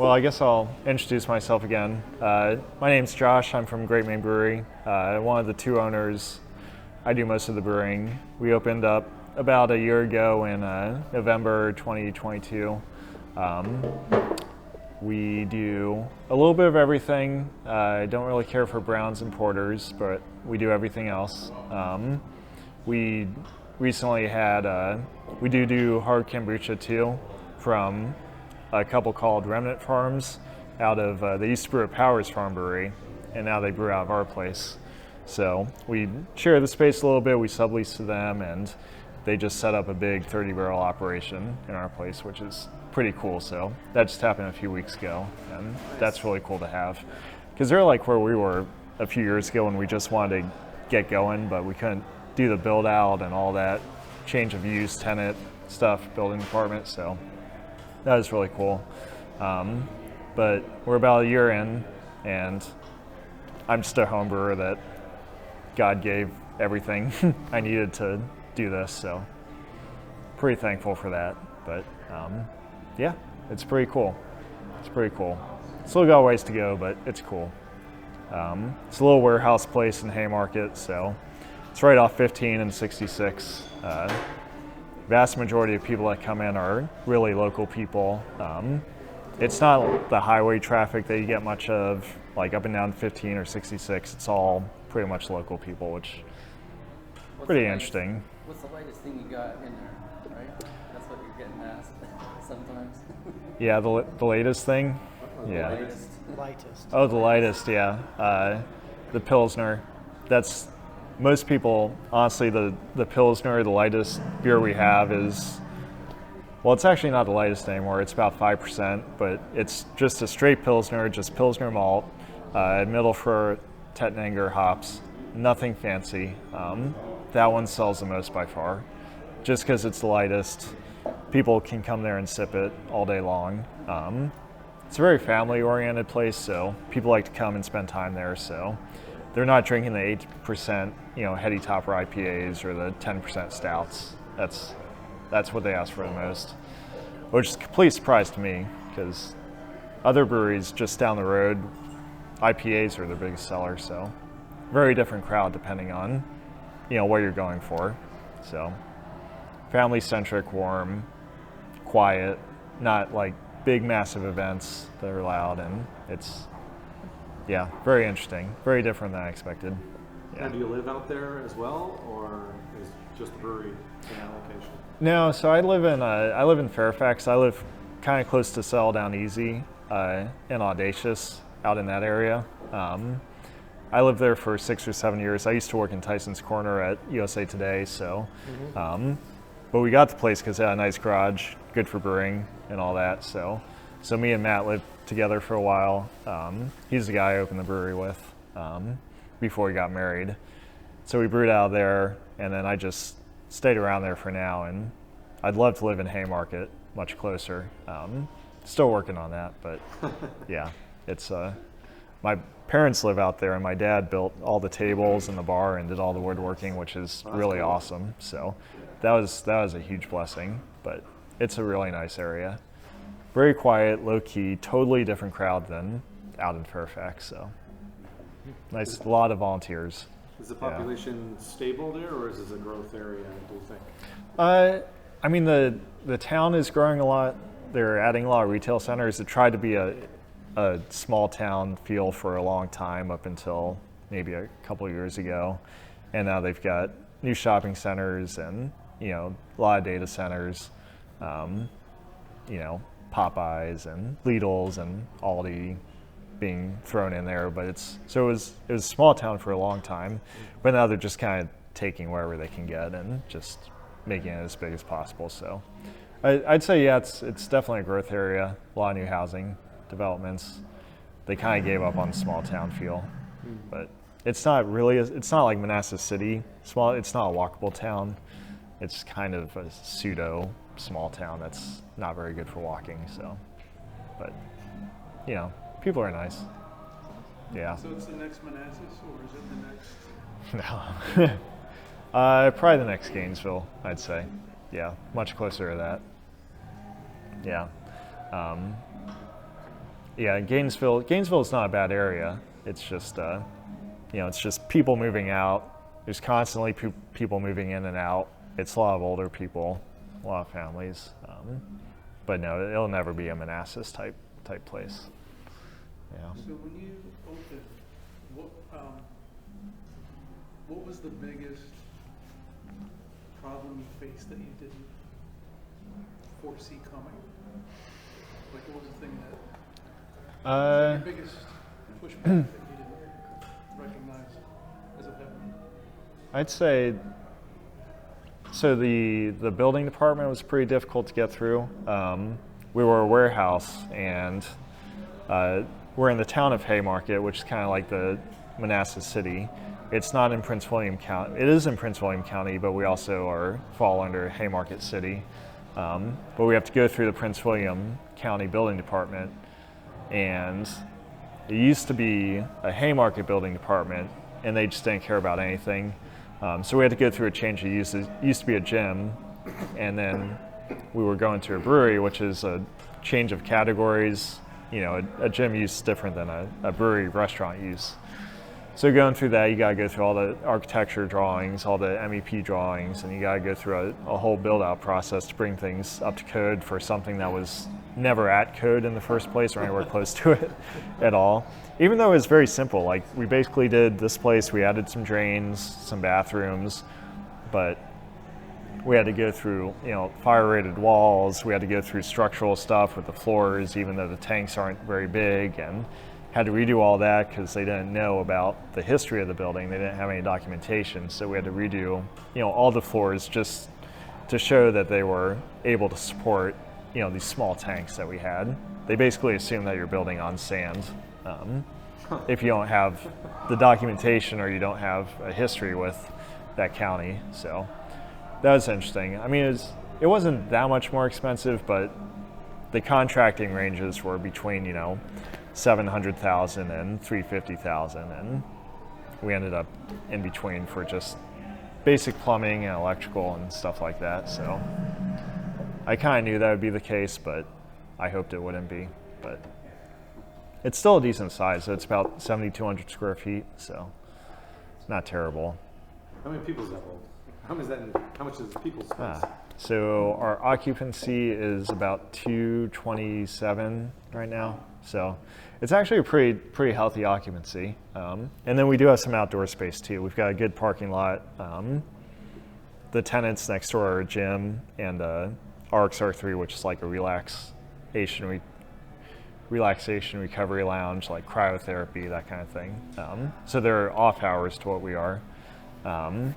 Well, I guess I'll introduce myself again. My name's Josh. I'm from Great Mane Brewery. One of the two owners. I do most of the brewing. We opened up about a year ago in November 2022. We do a little bit of everything. I don't really care for browns and porters, but we do everything else. We recently had, we do hard kombucha too, from a couple called Remnant Farms out of, they used to brew at Powers Farm Brewery, and now they brew out of our place. So we share the space a little bit, we sublease to them, and they just set up a big 30-barrel operation in our place, which is pretty cool. So that just happened a few weeks ago, and that's really cool to have. Because they're like where we were a few years ago when we just wanted to get going, but we couldn't do the build out and all that change of use, tenant stuff, building department, so that was really cool. But we're about a year in, and I'm just a home brewer that God gave everything I needed to do this, so pretty thankful for that. But yeah, it's pretty cool. It's pretty cool. Still got a ways to go, but it's cool. It's a little warehouse place in Haymarket, so it's right off 15 and 66. Vast majority of people that come in are really local people. It's not the highway traffic that you get much of, like up and down 15 or 66. It's all pretty much local people, which is pretty interesting. What's the latest thing you got in there, right? That's what you're getting asked sometimes. Yeah, the latest thing? Yeah. Lightest. Oh, the lightest, yeah. The Pilsner. That's, most people, honestly, the Pilsner, the lightest beer we have is, well, it's actually not the lightest anymore. It's about 5%, but it's just a straight Pilsner, just Pilsner malt, middle for Tettnanger hops, nothing fancy. That one sells the most by far, just because it's the lightest. People can come there and sip it all day long. It's a very family-oriented place, so people like to come and spend time there. So they're not drinking the 8%, heady topper IPAs or the 10% stouts. That's what they ask for the most, which is a complete surprise to me, because other breweries just down the road, IPAs are their biggest seller. So very different crowd depending on, what you're going for. So family-centric, warm, quiet, not like big massive events that are loud, and it's, yeah, very interesting, very different than I expected. Yeah. And do you live out there as well, or is just the brewery in that location? No, so I live in Fairfax. I live kind of close to Settle Down Easy in Audacious, out in that area. I lived there for 6 or 7 years. I used to work in Tyson's Corner at USA Today, so but we got the place because it had a nice garage, good for brewing and all that. So me and Matt lived together for a while. He's the guy I opened the brewery with before we got married. So we brewed out of there, and then I just stayed around there for now. And I'd love to live in Haymarket, much closer. Still working on that, but yeah, it's my parents live out there, and my dad built all the tables and the bar and did all the woodworking, which is really awesome. So that was a huge blessing, but it's a really nice area. Very quiet, low key, totally different crowd than out in Fairfax. So nice, a lot of volunteers. Is the population stable there, or is this a growth area, do you think? I mean, the town is growing a lot. They're adding a lot of retail centers. It tried to be a small town feel for a long time, up until maybe a couple of years ago, and now they've got new shopping centers and a lot of data centers, Popeyes and Lidl's and Aldi being thrown in there. But it was a small town for a long time, but now they're just kind of taking wherever they can get and just making it as big as possible. So I'd say, yeah, it's definitely a growth area, a lot of new housing developments. They kind of gave up on the small town feel, but it's not like Manassas City. It's not a walkable town. It's kind of a pseudo small town that's not very good for walking. So, but people are nice. Yeah. So it's the next Manassas, or is it the next? No. Probably the next Gainesville, I'd say. Yeah, much closer to that. Yeah. Yeah, Gainesville is not a bad area. It's just, it's just people moving out. There's constantly people moving in and out. It's a lot of older people, a lot of families. But no, it'll never be a Manassas type place. Yeah. So when you opened, what was the biggest problem you faced that you didn't foresee coming? Like, what was the thing that your biggest pushback that you didn't recognize as it happened? I'd say, so the building department was pretty difficult to get through. We were a warehouse, and we're in the town of Haymarket, which is kind of like the Manassas city. It's not in Prince William County. It is in Prince William County, but we also fall under Haymarket City. But we have to go through the Prince William County building department, and it used to be a Haymarket building department, and they just didn't care about anything. So we had to go through a change of use. It used to be a gym, and then we were going to a brewery, which is a change of categories. A gym use is different than a brewery restaurant use. So going through that, you gotta go through all the architecture drawings, all the MEP drawings, and you gotta go through a whole build-out process to bring things up to code for something that was never at code in the first place or anywhere close to it at all. Even though it was very simple, like we basically did this place, we added some drains, some bathrooms, but we had to go through, fire-rated walls, we had to go through structural stuff with the floors, even though the tanks aren't very big, and had to redo all that because they didn't know about the history of the building. They didn't have any documentation, so we had to redo, all the floors just to show that they were able to support, these small tanks that we had. They basically assume that you're building on sand if you don't have the documentation or you don't have a history with that county. So that was interesting. I mean, it wasn't that much more expensive, but the contracting ranges were between, $700,000 and $350,000, and we ended up in between for just basic plumbing and electrical and stuff like that. So I kind of knew that would be the case, but I hoped it wouldn't be. But it's still a decent size. So it's about 7,200 square feet, so it's not terrible. How many people is that hold? How much is people's space? So our occupancy is about 227 right now. So it's actually a pretty healthy occupancy. And then we do have some outdoor space too. We've got a good parking lot. The tenants next door are a gym and RXR3, which is like a relaxation recovery lounge, like cryotherapy, that kind of thing. So they're off hours to what we are. And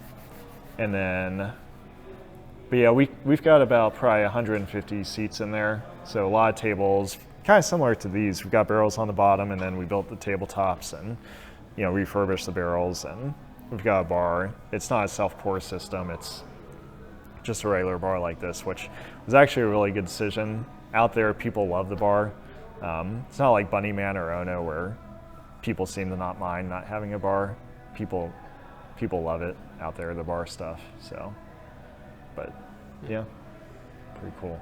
then, but yeah, we've got about probably 150 seats in there. So a lot of tables, kind of similar to these. We've got barrels on the bottom, and then we built the tabletops and, refurbished the barrels, and we've got a bar. It's not a self-pour system. It's just a regular bar like this, which was actually a really good decision. Out there, people love the bar. It's not like Bunny Man or Ono where people seem to not mind not having a bar. People love it out there, the bar stuff. So, but yeah, pretty cool.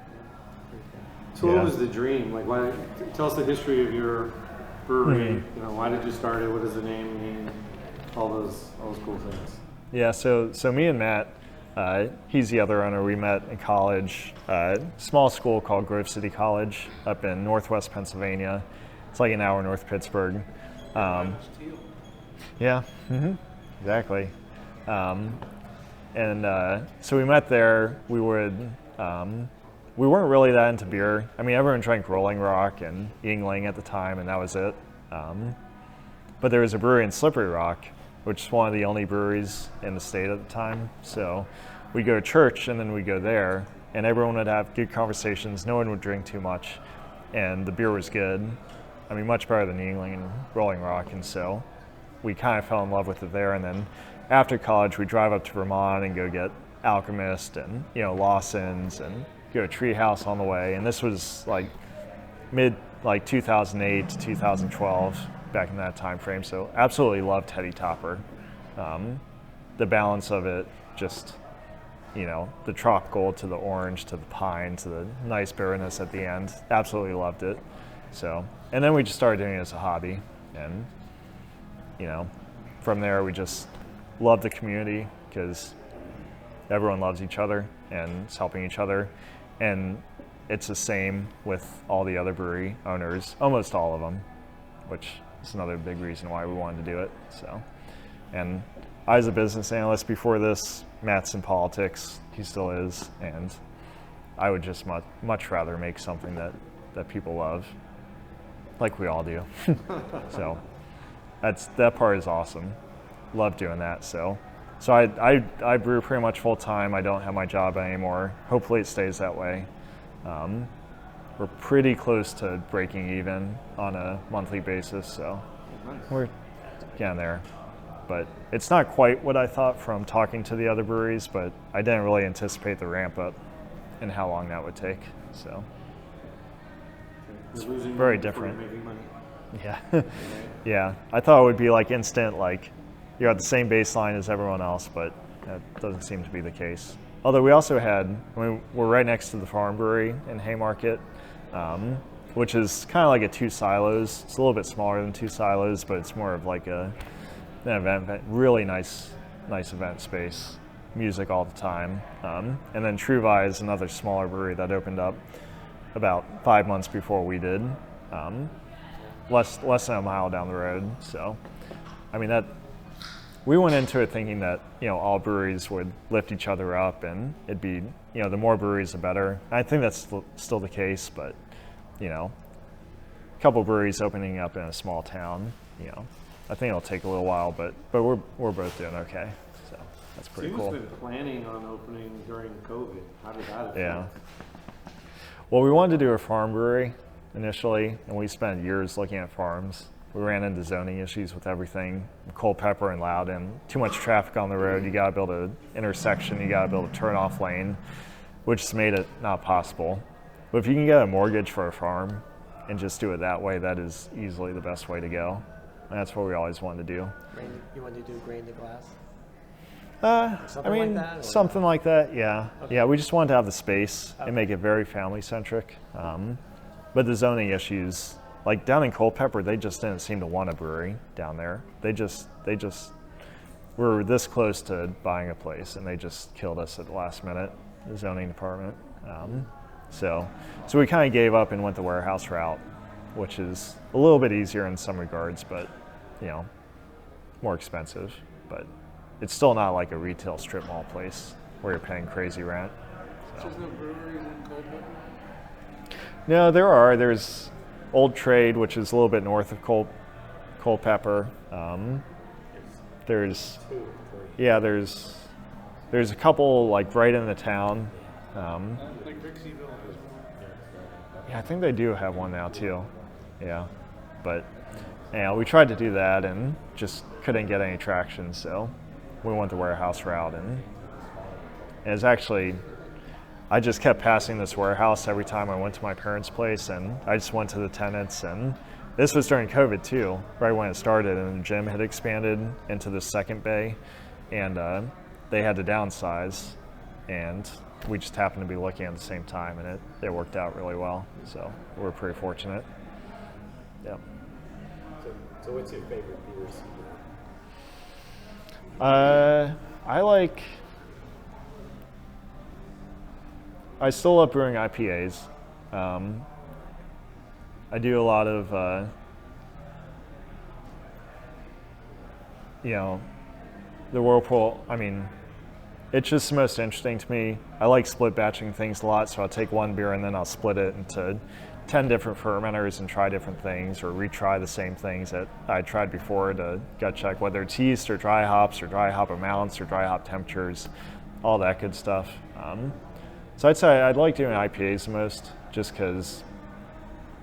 So what was the dream? Like, why? Tell us the history of your brewery. Why did you start it? What does the name mean? All those cool things. Yeah. So me and Matt, he's the other owner. We met in college, small school called Grove City College up in Northwest Pennsylvania. It's like an hour north of Pittsburgh. Yeah. Mm-hmm. Exactly. So we met there. We weren't really that into beer. I mean, everyone drank Rolling Rock and Yingling at the time, and that was it. But there was a brewery in Slippery Rock, which is one of the only breweries in the state at the time. So we'd go to church, and then we'd go there, and everyone would have good conversations. No one would drink too much, and the beer was good. I mean, much better than Yingling and Rolling Rock, and so we kind of fell in love with it there. And then after college, we drive up to Vermont and go get Alchemist and Lawson's and go to Treehouse on the way. And this was like mid 2008 to 2012, back in that time frame. So absolutely loved Teddy Topper. The balance of it, just the tropical to the orange to the pine to the nice bitterness at the end. Absolutely loved it. So, and then we just started doing it as a hobby, and from there we just love the community because everyone loves each other and is helping each other, and it's the same with all the other brewery owners, almost all of them, which is another big reason why we wanted to do it. So, and I was a business analyst before this. Matt's in politics, he still is, and I would just much rather make something that people love, like we all do. So that part is awesome. Love doing that. So I brew pretty much full time. I don't have my job anymore. Hopefully it stays that way. We're pretty close to breaking even on a monthly basis, so we're getting there. But it's not quite what I thought from talking to the other breweries, but I didn't really anticipate the ramp up and how long that would take. So it's very different. Yeah. Yeah. I thought it would be like instant, like you're at the same baseline as everyone else, but that doesn't seem to be the case. Although we also we're right next to the farm brewery in Haymarket, which is kind of like a 2 silos. It's a little bit smaller than 2 silos, but it's more of like an event, really nice event space, music all the time. And then Truvi is another smaller brewery that opened up about 5 months before we did, less than a mile down the road. So, I mean, we went into it thinking that all breweries would lift each other up, and it'd be the more breweries the better. I think that's still the case, but a couple breweries opening up in a small town, I think it'll take a little while, but we're both doing okay. So that's pretty cool. So you've been planning on opening during COVID. How did that affect? Yeah. Well, we wanted to do a farm brewery initially, and we spent years looking at farms. We ran into zoning issues with everything, Culpeper and Loudon, too much traffic on the road. You gotta build an intersection, you gotta build a turn-off lane, which has made it not possible. But if you can get a mortgage for a farm and just do it that way, that is easily the best way to go. And that's what we always wanted to do. You wanted to do grain to glass? Something like that, yeah. Okay. Yeah, we just wanted to have the space and make it very family-centric. But the zoning issues, like down in Culpeper, they just didn't seem to want a brewery down there. They just were this close to buying a place, and they just killed us at the last minute, the zoning department. So we kind of gave up and went the warehouse route, which is a little bit easier in some regards, but more expensive. But it's still not like a retail strip mall place where you're paying crazy rent. So there's no breweries in Culpeper? No, there are. There's Old Trade, which is a little bit north of Culpeper. There's a couple like right in the town. Like Dixie-ville has one. Yeah, I think they do have one now too. Yeah, but we tried to do that and just couldn't get any traction, so we went the warehouse route, and it's actually, I just kept passing this warehouse every time I went to my parents' place, and I just went to the tenants, and this was during COVID too, right when it started, and the gym had expanded into the second bay, and they had to downsize, and we just happened to be looking at the same time, and it worked out really well, so we're pretty fortunate. Yeah. So what's your favorite beers? I still love brewing IPAs. I do a lot of, the Whirlpool. I mean, it's just the most interesting to me. I like split batching things a lot, so I'll take one beer and then I'll split it into 10 different fermenters and try different things, or retry the same things that I tried before to gut check whether it's yeast or dry hops or dry hop amounts or dry hop temperatures, all that good stuff. So I'd say I'd like doing IPAs the most, just because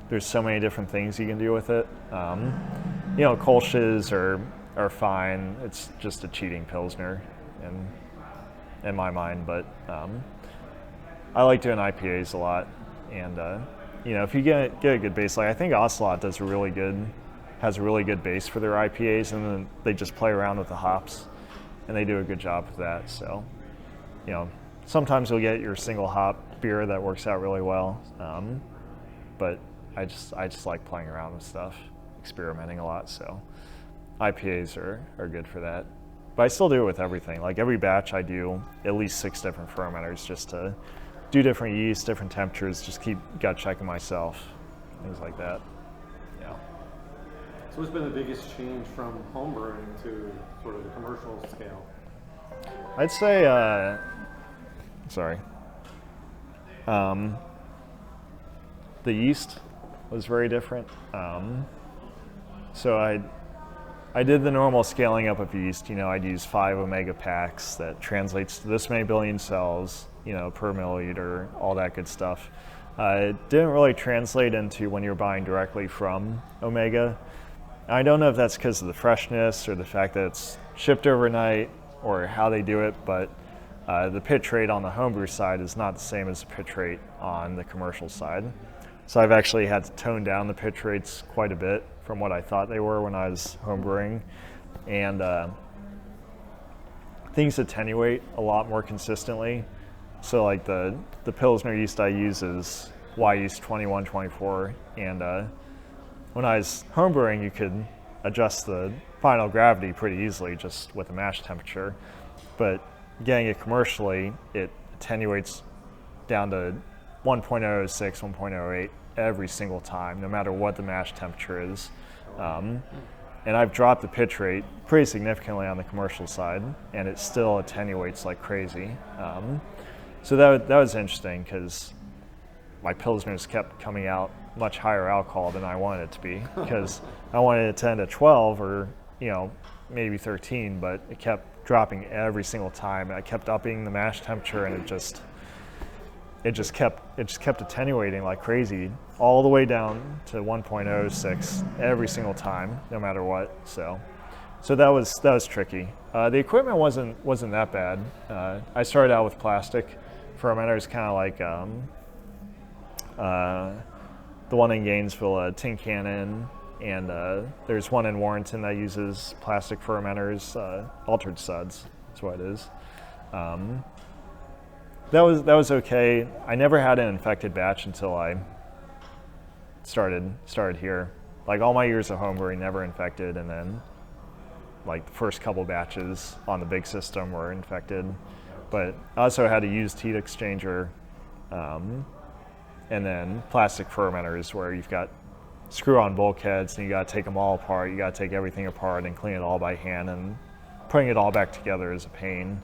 there's so many different things you can do with it. Kolsch's are fine. It's just a cheating Pilsner in my mind, but I like doing IPAs a lot. And if you get a good base, like I think Ocelot has a really good base for their IPAs, and then they just play around with the hops, and they do a good job with that. So, sometimes you'll get your single hop beer that works out really well, but I just like playing around with stuff, experimenting a lot. So IPAs are good for that. But I still do it with everything. Like every batch I do at least 6 different fermenters just to do different yeasts, different temperatures, just keep gut checking myself, things like that. Yeah. So what's been the biggest change from homebrewing to sort of the commercial scale? I'd say, the yeast was very different. So I did the normal scaling up of yeast. I'd use 5 omega packs that translates to this many billion cells, per milliliter, all that good stuff. It didn't really translate into when you're buying directly from Omega. I don't know if that's because of the freshness or the fact that it's shipped overnight or how they do it, but the pitch rate on the homebrew side is not the same as the pitch rate on the commercial side. So I've actually had to tone down the pitch rates quite a bit from what I thought they were when I was homebrewing. And things attenuate a lot more consistently. So like the Pilsner yeast I use is Y yeast 2124, and when I was homebrewing, you could adjust the final gravity pretty easily just with the mash temperature. But getting it commercially, it attenuates down to 1.06, 1.08 every single time, no matter what the mash temperature is. And I've dropped the pitch rate pretty significantly on the commercial side, and it still attenuates like crazy. So that was interesting because my Pilsners kept coming out much higher alcohol than I wanted it to be, because I wanted it to end at 12 or maybe 13, but it kept dropping every single time. I kept upping the mash temperature, and it just kept attenuating like crazy all the way down to 1.06 every single time, no matter what. So that was tricky. The equipment wasn't that bad. I started out with plastic fermenters, kind of like the one in Gainesville, Tin Cannon, and there's one in Warrenton that uses plastic fermenters, Altered Suds. That's what it is. That was okay. I never had an infected batch until I started here. Like all my years of homebrewing, never infected, and then like the first couple batches on the big system were infected. But I also had a used heat exchanger, and then plastic fermenters where you've got screw-on bulkheads and you got to take them all apart. You got to take everything apart and clean it all by hand, and putting it all back together is a pain.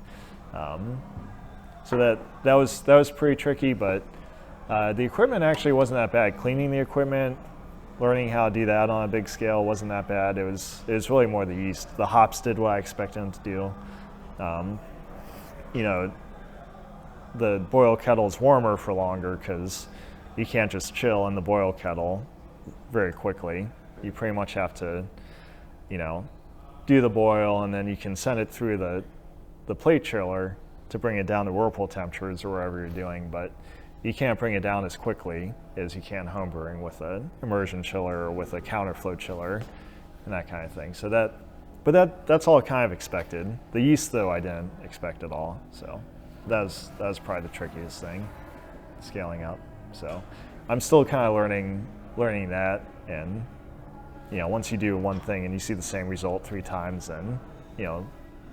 So that was pretty tricky, but the equipment actually wasn't that bad. Cleaning the equipment, learning how to do that on a big scale wasn't that bad. It was really more the yeast. The hops did what I expected them to do. The boil kettle is warmer for longer because you can't just chill in the boil kettle very quickly. You pretty much have to, do the boil, and then you can send it through the plate chiller to bring it down to whirlpool temperatures or wherever you're doing, but you can't bring it down as quickly as you can homebrewing with an immersion chiller or with a counterflow chiller and that kind of thing. So that's all kind of expected. The yeast, though, I didn't expect at all. So that was probably the trickiest thing, scaling up. So I'm still kind of learning that, and once you do one thing and you see the same result 3 times, then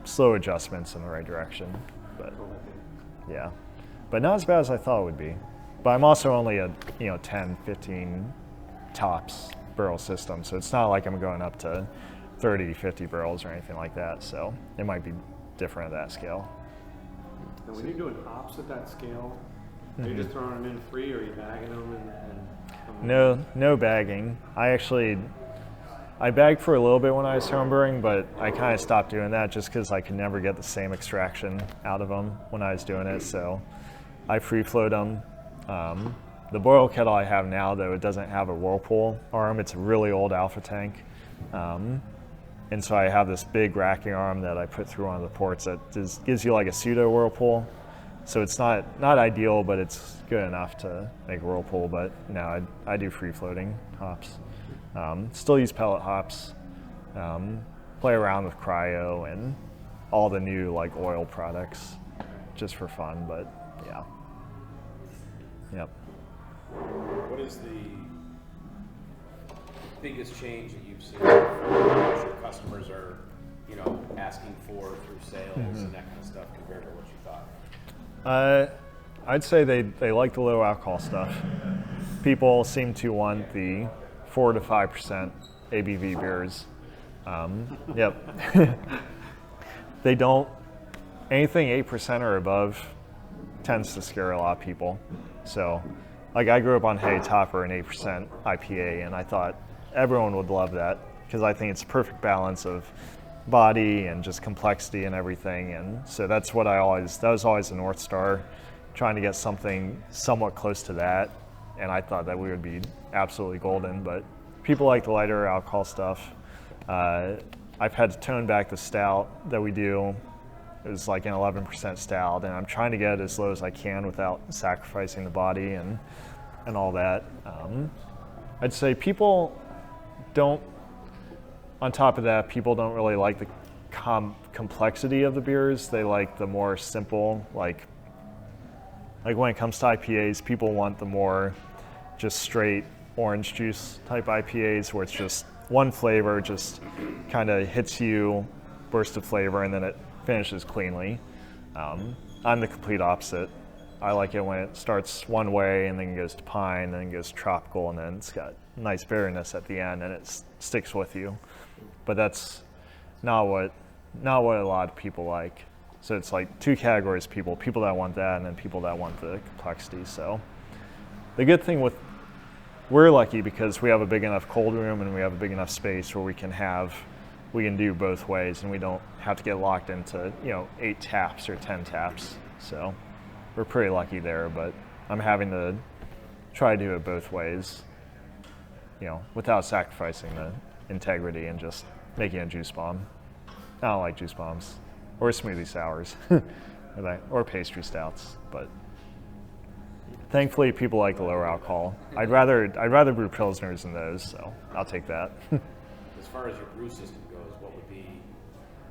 slow adjustments in the right direction. But yeah, but not as bad as I thought it would be. But I'm also only a 10, 15 tops barrel system, so it's not like I'm going up to 30, 50 barrels or anything like that. So it might be different at that scale. And when you're doing hops at that scale, are you just throwing them in free, or are you bagging them? No bagging. I bagged for a little bit when I was homebrewing, but I kind of stopped doing that just because I could never get the same extraction out of them when I was doing it. So I free flowed them. The boil kettle I have now, though, it doesn't have a whirlpool arm. It's a really old Alpha tank. And so I have this big racking arm that I put through one of the ports that gives you like a pseudo whirlpool. So it's not ideal, but it's good enough to make a whirlpool. But no, I do free floating hops. Still use pellet hops. Play around with cryo and all the new like oil products just for fun. But yeah. Yep. What is the biggest change that you've seen from what your customers are, you know, asking for through sales and that kind of stuff compared to what you thought? I'd say they like the low alcohol stuff. People seem to want the 4 to 5% ABV beers. Yep. They don't, anything 8% or above tends to scare a lot of people. So, like I grew up on Hey Topper, an 8% IPA, and I thought everyone would love that because I think it's a perfect balance of body and just complexity and everything. And so that was always the North Star, trying to get something somewhat close to that. And I thought that we would be absolutely golden, but people like the lighter alcohol stuff. I've had to tone back the stout that we do. It was like an 11% stout, and I'm trying to get it as low as I can without sacrificing the body and all that. I'd say people don't, on top of that, people don't really like the complexity of the beers. They like the more simple, like when it comes to IPAs, people want the more just straight orange juice type IPAs where it's just one flavor, just kind of hits you, burst of flavor, and then it finishes cleanly. I'm the complete opposite. I like it when it starts one way and then goes to pine, then goes to tropical, and then it's got nice bitterness at the end and it sticks with you. But that's not what a lot of people like. So it's like two categories of people that want that and then people that want the complexity. So the good thing we're lucky because we have a big enough cold room and we have a big enough space where we can do both ways and we don't have to get locked into, 8 taps or 10 taps. So we're pretty lucky there, but I'm having to try to do it both ways, without sacrificing the integrity and just making a juice bomb. I don't like juice bombs or smoothie sours or pastry stouts, but thankfully people like the lower alcohol. I'd rather brew pilsners than those, so I'll take that. As far as your brew system goes, what would be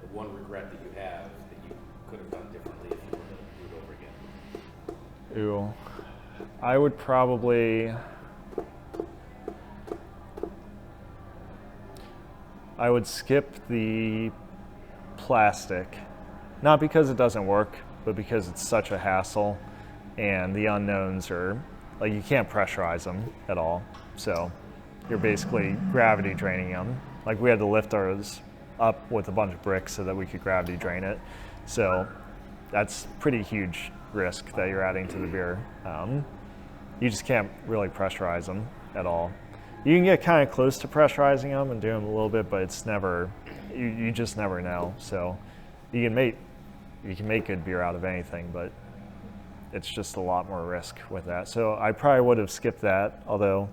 the one regret that you have that you could have done differently if you were to do it over again? Ooh, I would probably, I would skip the plastic, not because it doesn't work, but because it's such a hassle and the unknowns are, like, you can't pressurize them at all. So you're basically gravity draining them. Like, we had to lift ours up with a bunch of bricks so that we could gravity drain it. So that's pretty huge risk that you're adding to the beer. You just can't really pressurize them at all. You can get kind of close to pressurizing them and do them a little bit, but it's never, you just never know. So you can make good beer out of anything, but it's just a lot more risk with that. So I probably would have skipped that, although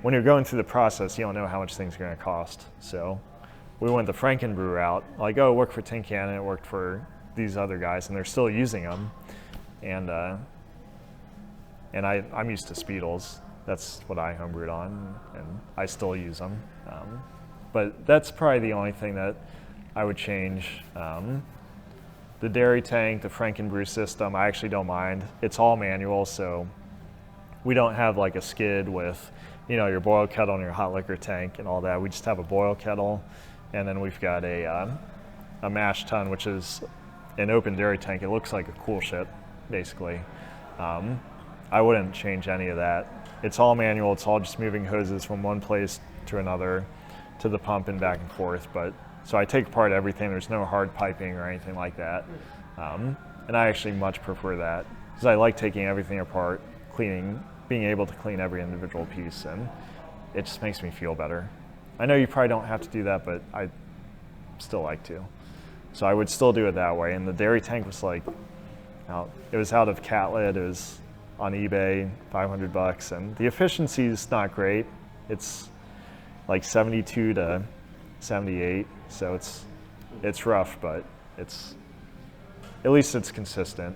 when you're going through the process, you don't know how much things are going to cost. So we went the Frankenbrew route, like, oh, it worked for Tin Can and it worked for these other guys, and they're still using them. And I'm used to Speedles. That's what I homebrewed on, and I still use them. But that's probably the only thing that I would change. The dairy tank, the Frankenbrew system, I actually don't mind. It's all manual, so we don't have like a skid with, your boil kettle and your hot liquor tank and all that. We just have a boil kettle, and then we've got a mash tun, which is an open dairy tank. It looks like a cool ship, basically. I wouldn't change any of that. It's all manual. It's all just moving hoses from one place to another, to the pump and back and forth. But so I take apart everything. There's no hard piping or anything like that. And I actually much prefer that because I like taking everything apart, being able to clean every individual piece, and it just makes me feel better. I know you probably don't have to do that, but I still like to. So I would still do it that way. And the dairy tank was like, it was out of Catlett. It was on eBay, $500, and the efficiency is not great. It's like 72 to 78, so it's rough, but at least it's consistent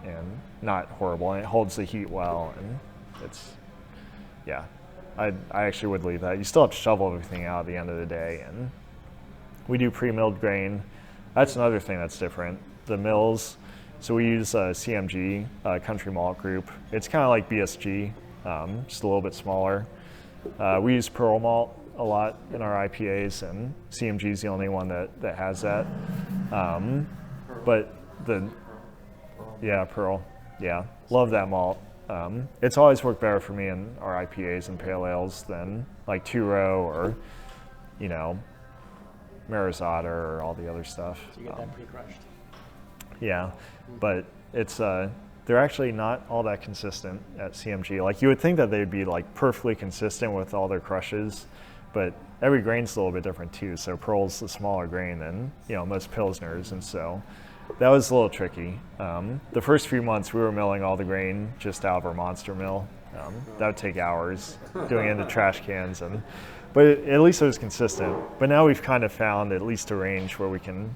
and not horrible, and it holds the heat well, and I actually would leave that. You still have to shovel everything out at the end of the day, and we do pre-milled grain. That's another thing that's different. The mills, so we use CMG, Country Malt Group. It's kind of like BSG, just a little bit smaller. We use Pearl Malt a lot in our IPAs, and CMG is the only one that has that. But yeah, Pearl, yeah, love that malt. It's always worked better for me in our IPAs and pale ales than like Two Row or, you know, Marizada or all the other stuff. So you get that pre-crushed. Yeah, but it's they're actually not all that consistent at CMG. Like you would think that they'd be like perfectly consistent with all their crushes, but every grain's a little bit different too. So Pearl's a smaller grain than, you know, most Pilsners, and so that was a little tricky. The first few months we were milling all the grain just out of our monster mill. That would take hours doing it into trash cans, but at least it was consistent. But now we've kind of found at least a range where we can,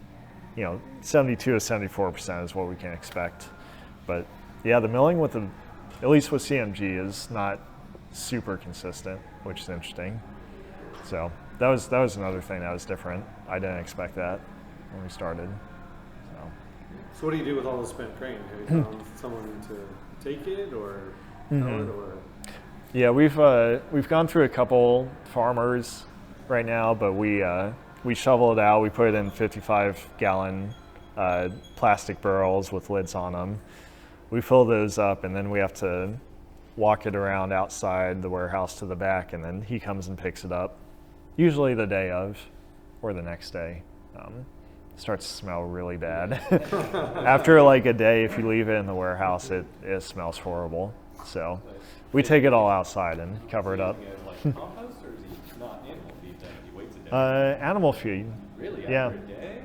you know, 72 to 74% is what we can expect. But yeah, the milling with at least with CMG is not super consistent, which is interesting. So that was another thing that was different. I didn't expect that when we started. So what do you do with all the spent grain? Have you found someone to take it or sell it, or? Yeah, we've gone through a couple farmers right now, but we shovel it out. We put it in 55-gallon plastic barrels with lids on them. We fill those up, and then we have to walk it around outside the warehouse to the back, and then he comes and picks it up, usually the day of or the next day. Starts to smell really bad. After like a day, if you leave it in the warehouse, it smells horrible. So we take it all outside and cover it up. Compost, or is he not animal feed then? He waits a day? Animal feed. Really? Yeah. After a day?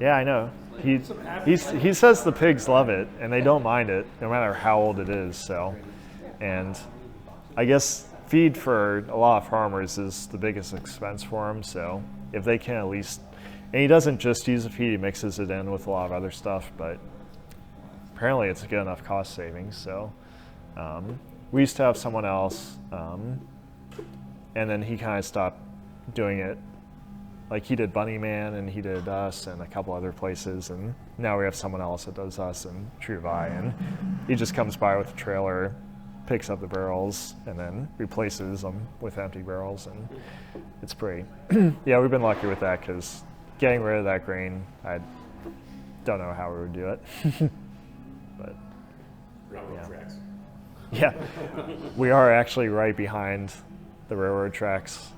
Yeah, I know. He says the pigs love it and they don't mind it, no matter how old it is. So, and I guess feed for a lot of farmers is the biggest expense for them. So if they can at least. And he doesn't just use the feed, he mixes it in with a lot of other stuff, but apparently it's a good enough cost savings. So we used to have someone else, and then he kind of stopped doing it. Like he did Bunny Man and he did us and a couple other places, and now we have someone else that does us and True Vi, and he just comes by with a trailer, picks up the barrels, and then replaces them with empty barrels, and it's pretty, yeah, we've been lucky with that because getting rid of that grain, I don't know how we would do it. But Railroad tracks. yeah, we are actually right behind the railroad tracks.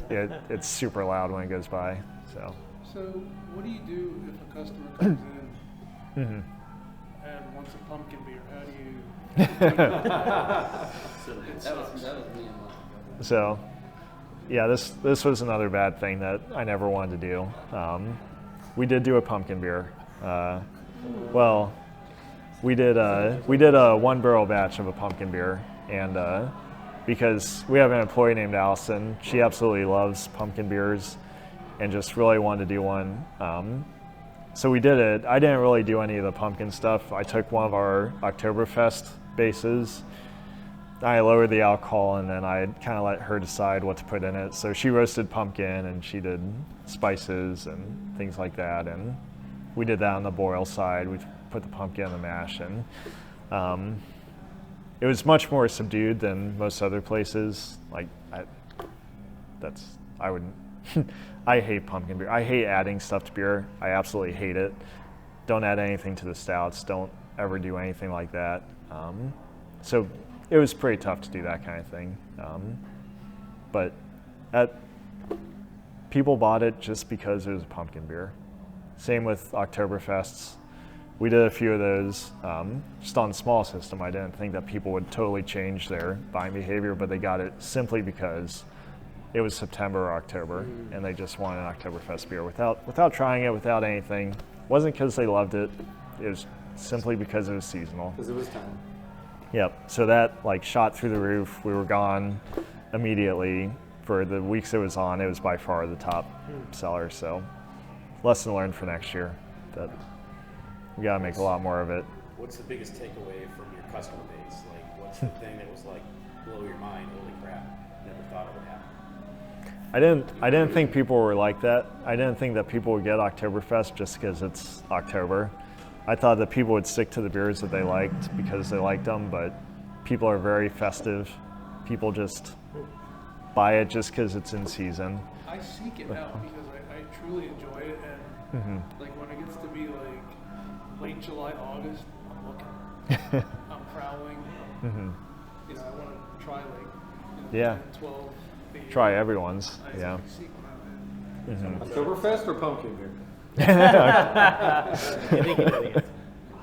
It's super loud when it goes by. So what do you do if a customer comes in and wants a pumpkin beer? How do you? That was me and mine. So yeah, this was another bad thing that I never wanted to do. We did do a pumpkin beer. Well, we did a 1-barrel batch of a pumpkin beer, and because we have an employee named Allison, she absolutely loves pumpkin beers, and just really wanted to do one. So we did it. I didn't really do any of the pumpkin stuff. I took one of our Oktoberfest bases. I lowered the alcohol, and then I kind of let her decide what to put in it. So she roasted pumpkin, and she did spices and things like that. And we did that on the boil side. We put the pumpkin in the mash, and it was much more subdued than most other places. Like I wouldn't. I hate pumpkin beer. I hate adding stuff to beer. I absolutely hate it. Don't add anything to the stouts. Don't ever do anything like that. So it was pretty tough to do that kind of thing. But people bought it just because it was a pumpkin beer. Same with Oktoberfests. We did a few of those just on a small system. I didn't think that people would totally change their buying behavior, but they got it simply because it was September or October, and they just wanted an Oktoberfest beer without trying it, without anything. It wasn't because they loved it. It was simply because it was seasonal. Because it was time. Yep. So that like shot through the roof. We were gone immediately. For the weeks it was on, it was by far the top seller. So lesson learned for next year that we got to make a lot more of it. What's the biggest takeaway from your customer base? Like, what's the thing that was like blow your mind? Holy crap! Never thought it would happen. I didn't think people were like that. I didn't think that people would get Oktoberfest just because it's October. I thought that people would stick to the beers that they liked because they liked them, but people are very festive. People just, buy it just because it's in season. I seek it out because I truly enjoy it, and like when it gets to be like late July, August, I'm looking, I'm prowling, you know, I want to try like, you know, Yeah. 10, 12, 8, Try everyone's. I Yeah. seek when I'm in. Oktoberfest or pumpkin beer? I think you know the answer.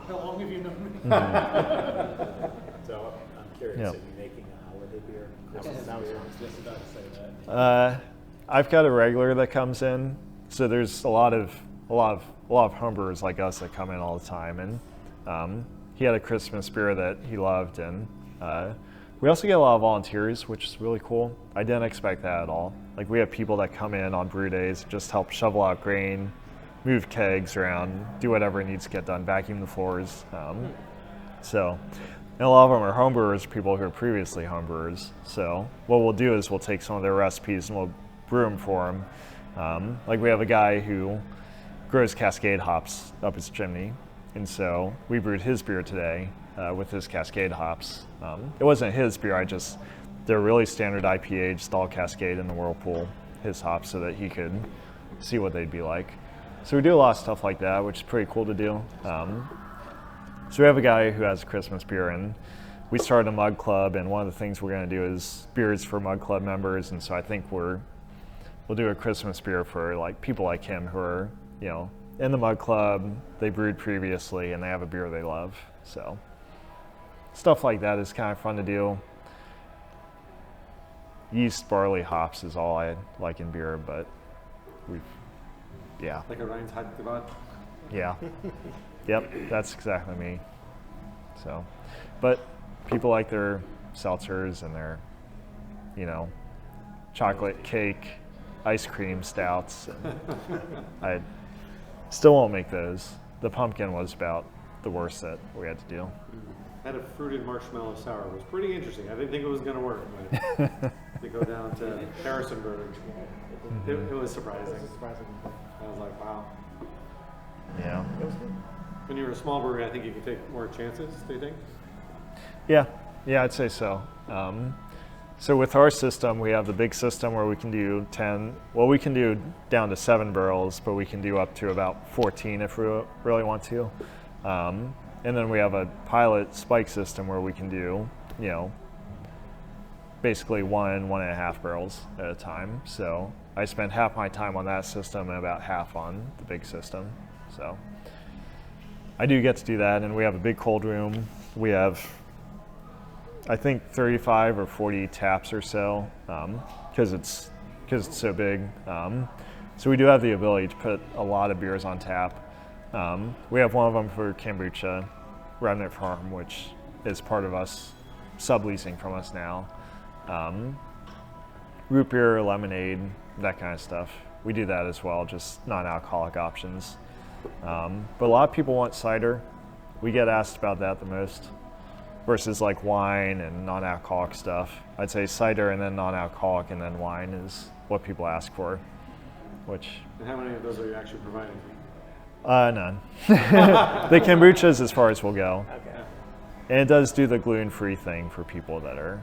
How long have you known me? So I'm curious, Yeah. are you making a holiday beer? Christmas I was beer? just about to say that. I've got a regular that comes in, so there's a lot of homebrewers like us that come in all the time, and he had a Christmas beer that he loved, and we also get a lot of volunteers, which is really cool. I didn't expect that at all. Like we have people that come in on brew days, just help shovel out grain, move kegs around, do whatever needs to get done, vacuum the floors. So, and a lot of them are homebrewers, people who are previously homebrewers. So what we'll do is we'll take some of their recipes and we'll brew them for them. Like we have a guy who grows Cascade hops up his chimney, and so we brewed his beer today with his Cascade hops. It wasn't his beer, they're really standard IPA, just all Cascade in the Whirlpool, his hops, so that he could see what they'd be like. So we do a lot of stuff like that, which is pretty cool to do. So we have a guy who has a Christmas beer, and we started a mug club, and one of the things we're going to do is beers for mug club members, and so I think we'll do a Christmas beer for like people like him who are, you know, in the mug club, they brewed previously, and they have a beer they love. So stuff like that is kind of fun to do. Yeast, barley, hops is all I like in beer, but yeah. Like a Ryan's Hot Divide? Yeah. Yep, that's exactly me. So, but people like their seltzers and their, you know, chocolate cake, ice cream stouts. I still won't make those. The pumpkin was about the worst that we had to do. I had a fruited marshmallow sour. It was pretty interesting. I didn't think it was going to work, but to go down to Harrisonburg, it was surprising. I was like, wow. Yeah. When you're a small brewery, I think you can take more chances, do you think? Yeah, I'd say so. So with our system, we have the big system where we can do 10, well, we can do down to 7 barrels, but we can do up to about 14 if we really want to. And then we have a pilot spike system where we can do, you know, basically 1.5 barrels at a time. So I spend half my time on that system and about half on the big system. So I do get to do that, and we have a big cold room. We have, I think, 35 or 40 taps or so, because it's so big. So we do have the ability to put a lot of beers on tap. We have one of them for Kombucha, Remnant Farm, which is part of us subleasing from us now. Root beer, lemonade, that kind of stuff. We do that as well, just non-alcoholic options. But a lot of people want cider. We get asked about that the most, versus like wine and non-alcoholic stuff. I'd say cider and then non-alcoholic and then wine is what people ask for, which... And how many of those are you actually providing? None. The kombucha's as far as we'll go. Okay. And it does do the gluten-free thing for people that are,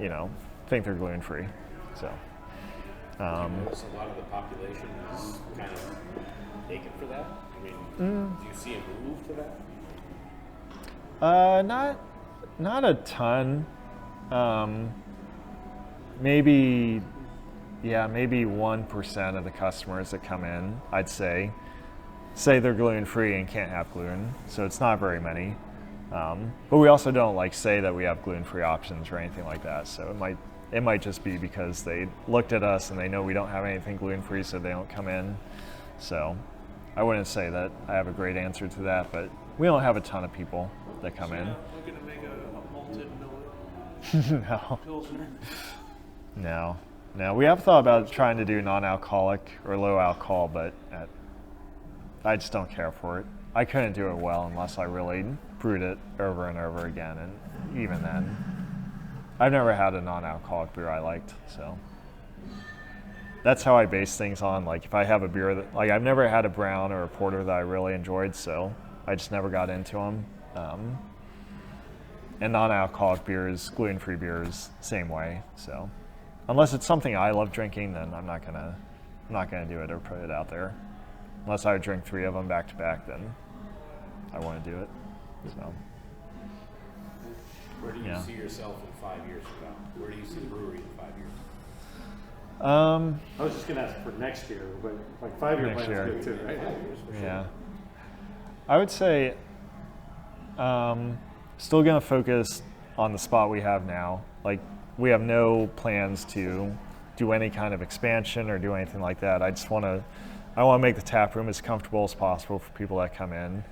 you know, think they're gluten-free. So, I notice a lot of the population is kind of taken for that. I mean, do you see a move to that? not a ton. Maybe 1% of the customers that come in, I'd say they're gluten-free and can't have gluten. So it's not very many. But we also don't like say that we have gluten-free options or anything like that. So it might just be because they looked at us and they know we don't have anything gluten-free, so they don't come in. So I wouldn't say that I have a great answer to that, but we don't have a ton of people that come in. We're going to make a malted millet No. pilsner. No. We have thought about trying to do non-alcoholic or low alcohol, but I just don't care for it. I couldn't do it well unless I really brewed it over and over again, and even then, I've never had a non-alcoholic beer I liked, so that's how I base things on. Like if I have a beer that, like I've never had a brown or a porter that I really enjoyed, so I just never got into them. And non-alcoholic beers, gluten-free beers, same way. So unless it's something I love drinking, then I'm not gonna do it or put it out there. Unless I would drink 3 of them back to back, then I want to do it. So. Where do you Yeah. see yourself in 5 years from now? Where do you see the brewery in 5 years? I was just gonna ask for next year, but like 5-year Next plan year. is good too, right? Yeah. I would say still going to focus on the spot we have now. Like, we have no plans to do any kind of expansion or do anything like that. I want to make the tap room as comfortable as possible for people that come in.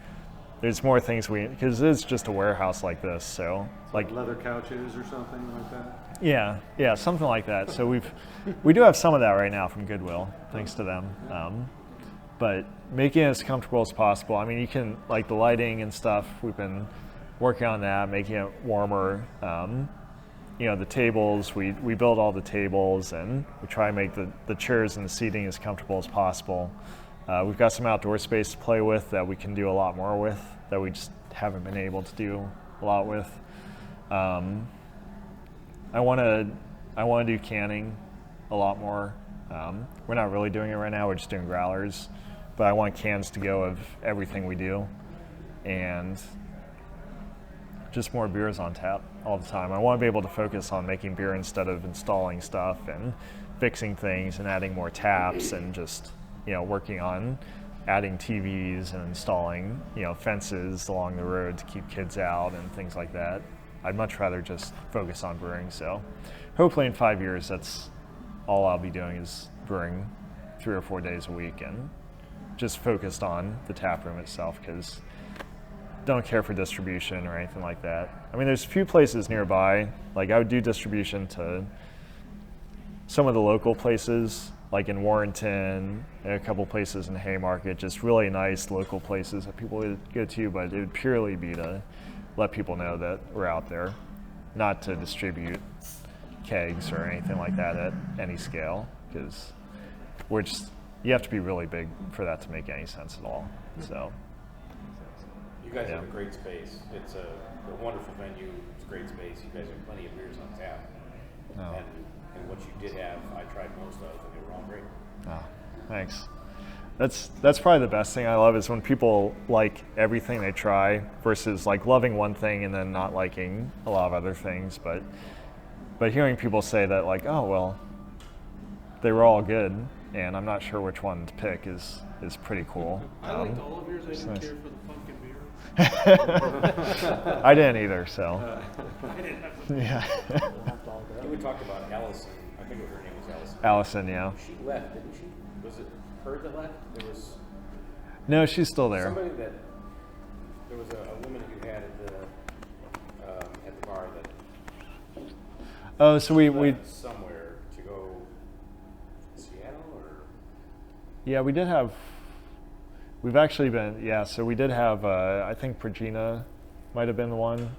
There's more things because it's just a warehouse like this, so like leather couches or something like that. Yeah, something like that. So we do have some of that right now from Goodwill, thanks to them. But making it as comfortable as possible. I mean, you can, like the lighting and stuff, we've been working on that, making it warmer. The tables, we build all the tables and we try and make the chairs and the seating as comfortable as possible. We've got some outdoor space to play with that we can do a lot more with that we just haven't been able to do a lot with. I want to do canning a lot more. We're not really doing it right now, we're just doing growlers. But I want cans to go of everything we do, and just more beers on tap all the time. I want to be able to focus on making beer instead of installing stuff and fixing things and adding more taps and just, working on adding TVs and installing, fences along the road to keep kids out and things like that. I'd much rather just focus on brewing. So hopefully in 5 years, that's all I'll be doing is brewing 3 or 4 days a week and just focused on the tap room itself, because don't care for distribution or anything like that. I mean, there's a few places nearby. Like, I would do distribution to some of the local places, like in Warrenton, and a couple places in Haymarket, just really nice local places that people would go to, but it would purely be to let people know that we're out there, not to distribute kegs or anything like that at any scale, because you have to be really big for that to make any sense at all. So. You guys have a great space. It's a wonderful venue. It's a great space. You guys have plenty of beers on tap. Oh. And what you did have, I tried most of, and they were all great. Oh, thanks. That's probably the best thing I love is when people like everything they try versus like loving one thing and then not liking a lot of other things. But hearing people say that, like, oh well, they were all good, and I'm not sure which one to pick is pretty cool. I liked all of yours. I didn't nice. care for the pumpkin beer. I didn't either, so. I didn't have the Yeah. You had talked about Allison. I think her name was Allison. Allison, yeah. She left, didn't she? Was it her that left? There was No, she's still there. somebody that. There was a woman who had at the bar that. Oh, so we left somewhere to go to Seattle or. yeah, we did have. We've actually been, so we did have, I think Regina might have been the one.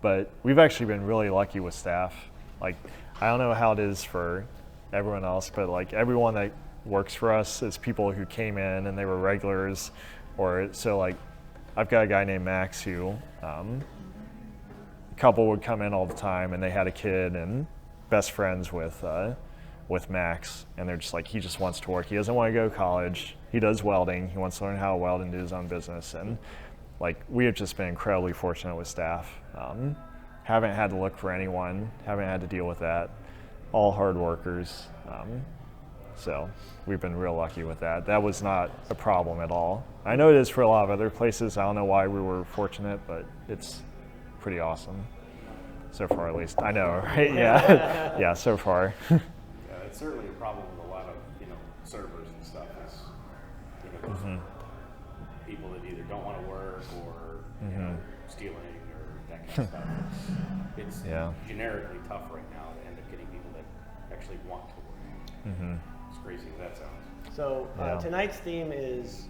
But we've actually been really lucky with staff. Like, I don't know how it is for everyone else, but like everyone that works for us is people who came in and they were regulars. So like, I've got a guy named Max who, a couple would come in all the time and they had a kid and best friends with Max, and they're just like, he just wants to work. He doesn't want to go to college. He does welding. He wants to learn how to weld and do his own business. And like, we have just been incredibly fortunate with staff. Haven't had to look for anyone. Haven't had to deal with that. All hard workers. So we've been real lucky with that. That was not a problem at all. I know it is for a lot of other places. I don't know why we were fortunate, but it's pretty awesome. So far, at least. I know, right? Yeah. Yeah, so far. Yeah, it's certainly a problem with a lot of servers and stuff. Is people that either don't want to work or stealing or that kind of stuff. It's generically tough right now to end up getting people that actually want to work. As crazy as that sounds. So tonight's theme is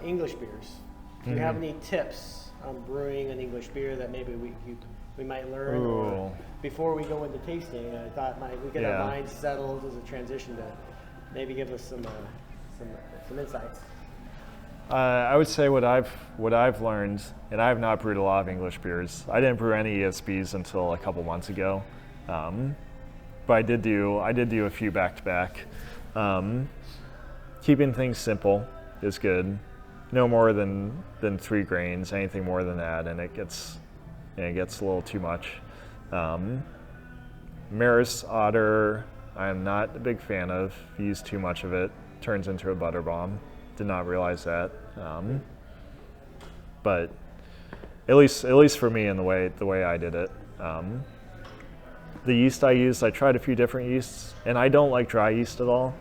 English beers. Do you have any tips on brewing an English beer that maybe we might learn? Or before we go into tasting, I thought we get our minds settled as a transition to maybe give us some insights. I would say what I've learned, and I have not brewed a lot of English beers. I didn't brew any ESBs until a couple months ago. but I did do a few back to back. Keeping things simple is good. No more than 3 grains. Anything more than that, and it gets a little too much. Maris Otter, I am not a big fan of. If you use too much of it, turns into a butter bomb. Did not realize that. But at least for me, in the way I did it. The yeast I used, I tried a few different yeasts, and I don't like dry yeast at all.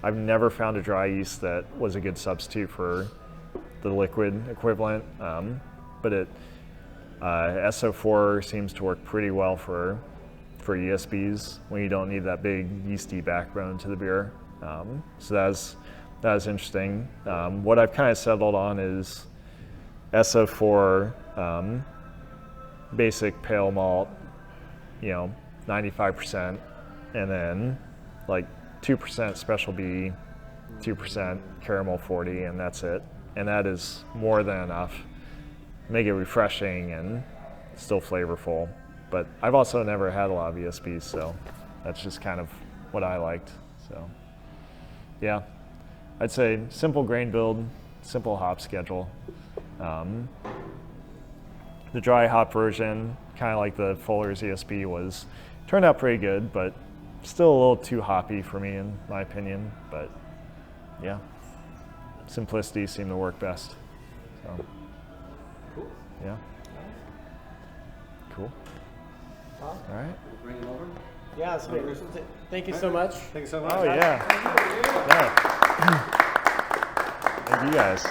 I've never found a dry yeast that was a good substitute for the liquid equivalent. But SO4 seems to work pretty well for ESBs when you don't need that big yeasty backbone to the beer. So that was interesting. What I've kind of settled on is SO4 basic pale malt, 95%, and then like 2% special B, 2% caramel 40, and that's it. And that is more than enough. Make it refreshing and still flavorful. But I've also never had a lot of ESBs, so that's just kind of what I liked. So yeah, I'd say simple grain build, simple hop schedule. The dry hop version, kind of like the Fuller's ESB, turned out pretty good, but still a little too hoppy for me in my opinion. But yeah, simplicity seemed to work best. So Cool. yeah, cool. All right. We'll bring it over. Yeah, it's great. Thank you so much. Thanks so much. Oh yeah. Yeah. Thank you guys.